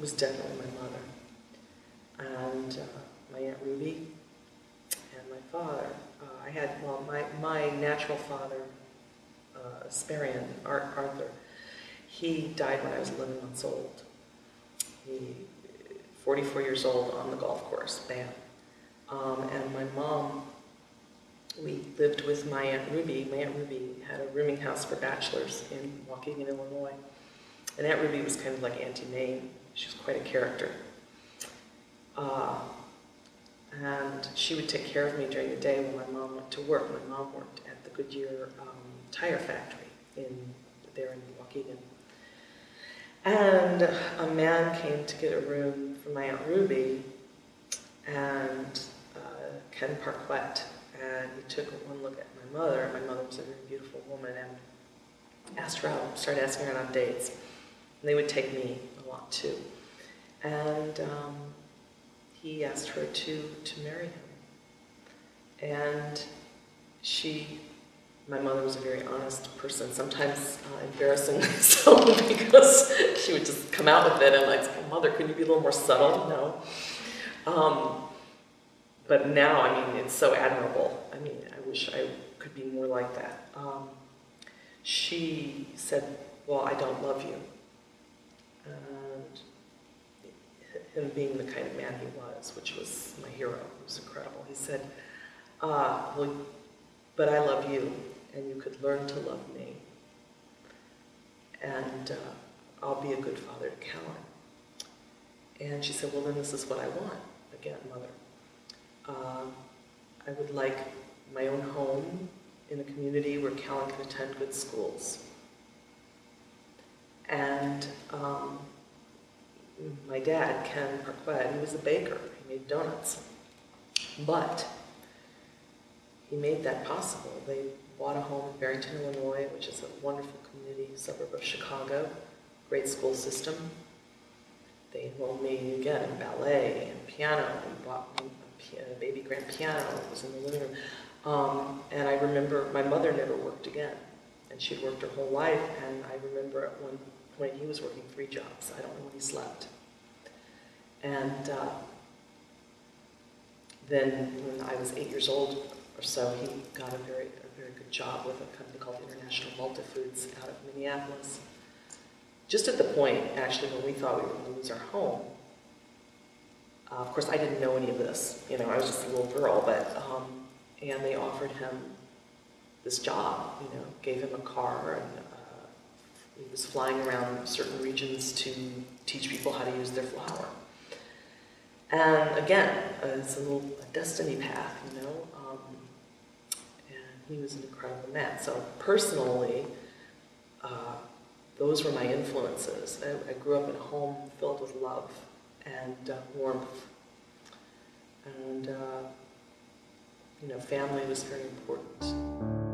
was definitely my mother. And my Aunt Ruby and my father. I had, well, my natural father, Esperian, Arthur, he died when I was 11 months old. He, 44 years old on the golf course, bam. And my mom, we lived with my Aunt Ruby. My Aunt Ruby had a rooming house for bachelors in Waukegan, Illinois. And Aunt Ruby was kind of like Auntie Mame. She was quite a character. And she would take care of me during the day when my mom went to work. My mom worked at the Goodyear tire factory there in Waukegan. And a man came to get a room for my Aunt Ruby, and Ken Parquette, and he took one look at my mother. My mother was a very beautiful woman, and asked her out, started asking her on dates. And they would take me a lot too. And he asked her to marry him. And my mother was a very honest person, sometimes embarrassingly so, because she would just come out with it and like, oh, Mother, can you be a little more subtle? No. But now, I mean, it's so admirable. I mean, I wish I could be more like that. She said, well, I don't love you. And him being the kind of man he was, which was my hero, he was incredible. He said, well, but I love you, and you could learn to love me. And I'll be a good father to Kallen. And she said, well, then this is what I want. Again, Mother. I would like my own home in a community where Kallen can attend good schools. And my dad, Ken Parquette, he was a baker. He made donuts. But he made that possible. They bought a home in Barrington, Illinois, which is a wonderful community, suburb of Chicago, great school system. They enrolled me again in ballet and piano. We bought a baby grand piano. It was in the living room. And I remember my mother never worked again. And she'd worked her whole life. And I remember at one point he was working 3 jobs. I don't know when he slept. And then when I was 8 years old or so, he got a very good job with a company called International Multifoods out of Minneapolis. Just at the point, actually, when we thought we were going to lose our home. Of course, I didn't know any of this. You know, I was just a little girl, but, and they offered him this job, you know, gave him a car, and he was flying around certain regions to teach people how to use their flour. And again, it's a destiny path, you know, and he was an incredible man. So personally, those were my influences. I grew up in a home filled with love and warmth. And, you know, family was very important.